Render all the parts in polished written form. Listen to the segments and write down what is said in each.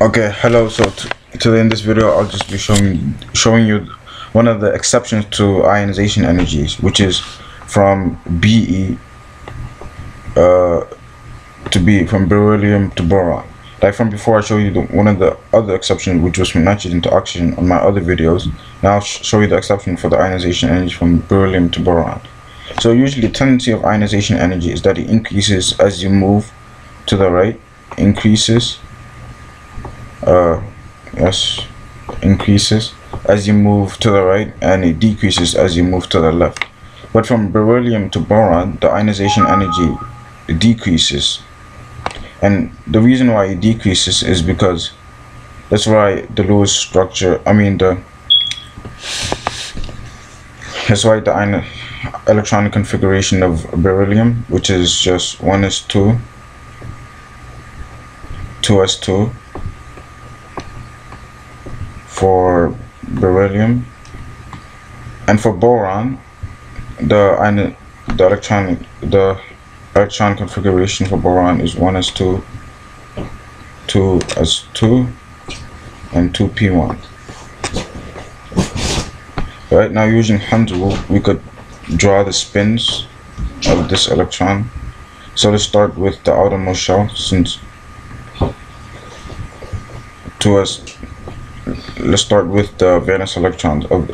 Okay, hello. So today in this video, I'll just be showing you one of the exceptions to ionization energies, which is from Be uh, to B, from beryllium to boron. Like from before, I showed you one of the other exceptions, which was from nitrogen to oxygen on my other videos. Now I'll show you the exception for the ionization energy from beryllium to boron. So usually, the tendency of ionization energy is that it increases as you move to the right, increases. Yes, increases as you move to the right, and it decreases as you move to the left. But from beryllium to boron, the ionization energy decreases, and the reason why it decreases is because that's why the Lewis structure, that's why the electronic configuration of beryllium, which is just 1s2, 2s2 for beryllium, and for boron, the electron configuration for boron is 1s2, 2s2, and 2p1. Right now, using Hund's rule, we could draw the spins of this electron. So let's start with the outermost shell, since let's start with the valence electrons of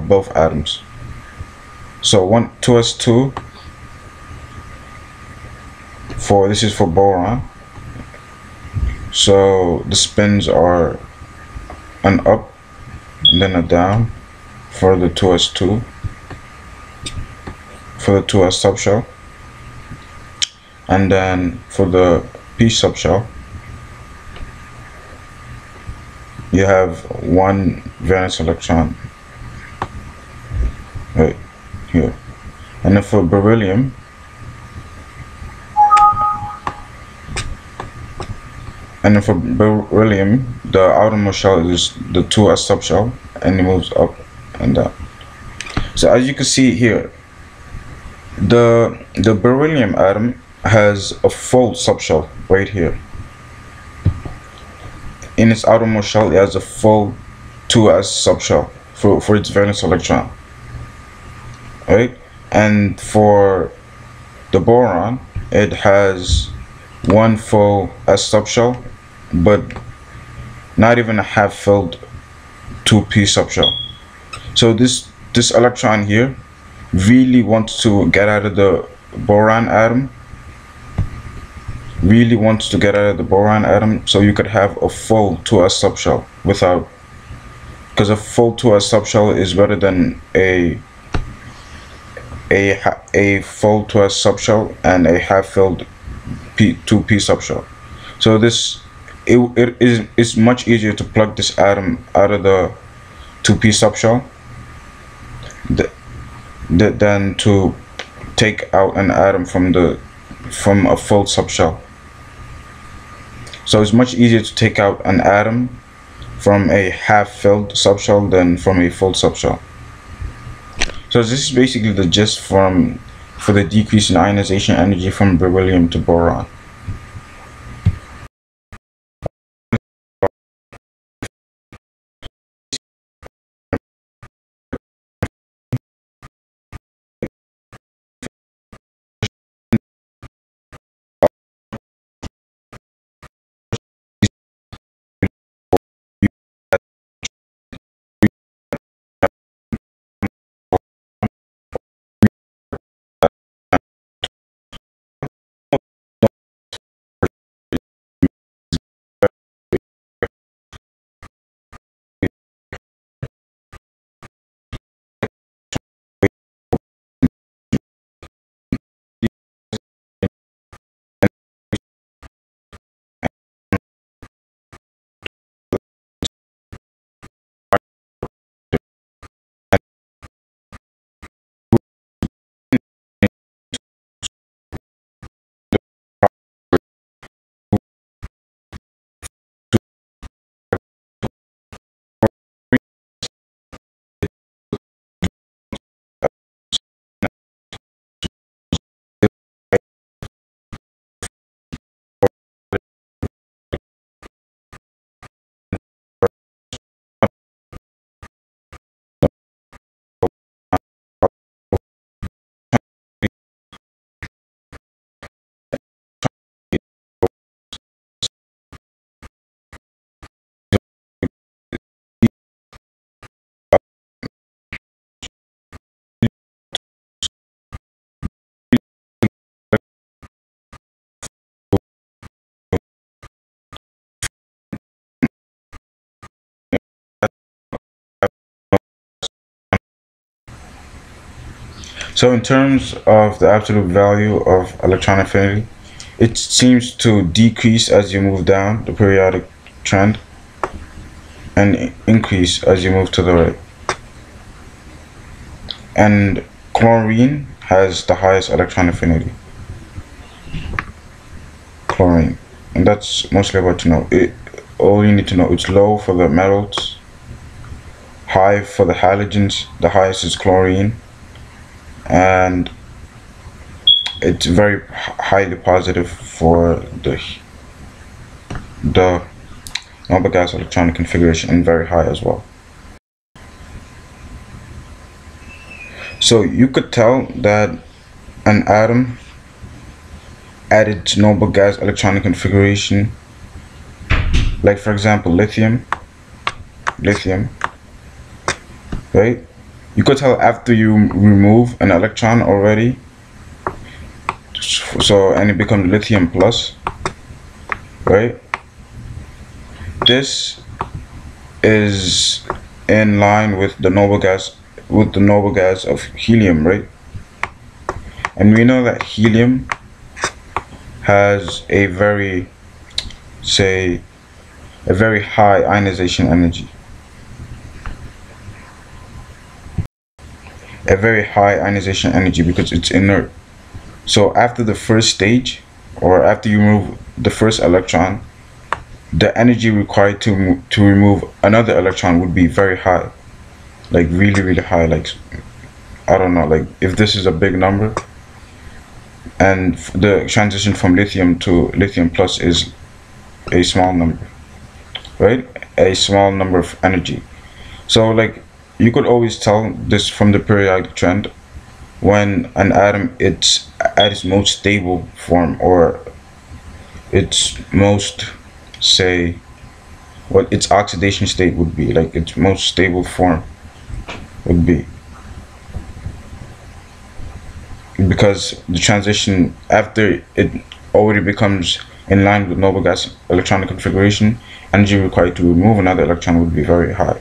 both atoms. So 2s2 this is for boron. So the spins are an up and then a down for the 2s2 for the 2s subshell, and then for the p subshell you have one valence electron right here. And then for beryllium, the outermost shell is the 2s subshell, and it moves up and down. So as you can see here, the beryllium atom has a full subshell right here. In its outermost shell, it has a full 2s subshell for its valence electron, right? And for the boron, it has one full s subshell, but not even a half filled 2p subshell. So this electron here really wants to get out of the boron atom, so you could have a full 2s subshell because a full 2s subshell is better than a full 2s subshell and a half filled 2p subshell. So it's much easier to plug this atom out of the 2p subshell than to take out an atom from a full subshell. So it's much easier to take out an atom from a half-filled subshell than from a full subshell. So this is basically the gist for the decrease in ionization energy from beryllium to boron. So in terms of the absolute value of electron affinity, it seems to decrease as you move down the periodic trend and increase as you move to the right. And chlorine has the highest electron affinity. Chlorine. And that's mostly about to know. All you need to know, it's low for the metals, high for the halogens, the highest is chlorine, and it's very highly positive for the noble gas electronic configuration, and very high as well. So you could tell that an atom at its noble gas electronic configuration, like for example lithium, right? You could tell after you remove an electron already, so and it becomes lithium plus, right? This is in line with the noble gas of helium, right? And we know that helium has a very high ionization energy. A very high ionization energy because it's inert. So after the first stage, or after you remove the first electron, the energy required to remove another electron would be very high, like really high. Like, I don't know, like if this is a big number, and the transition from lithium to lithium plus is a small number, right? A small number of energy. So like you could always tell this from the periodic trend when an atom it's at its most stable form, or its most, say, what its oxidation state would be, like its most stable form would be, because the transition after it already becomes in line with noble gas electronic configuration, energy required to remove another electron would be very high.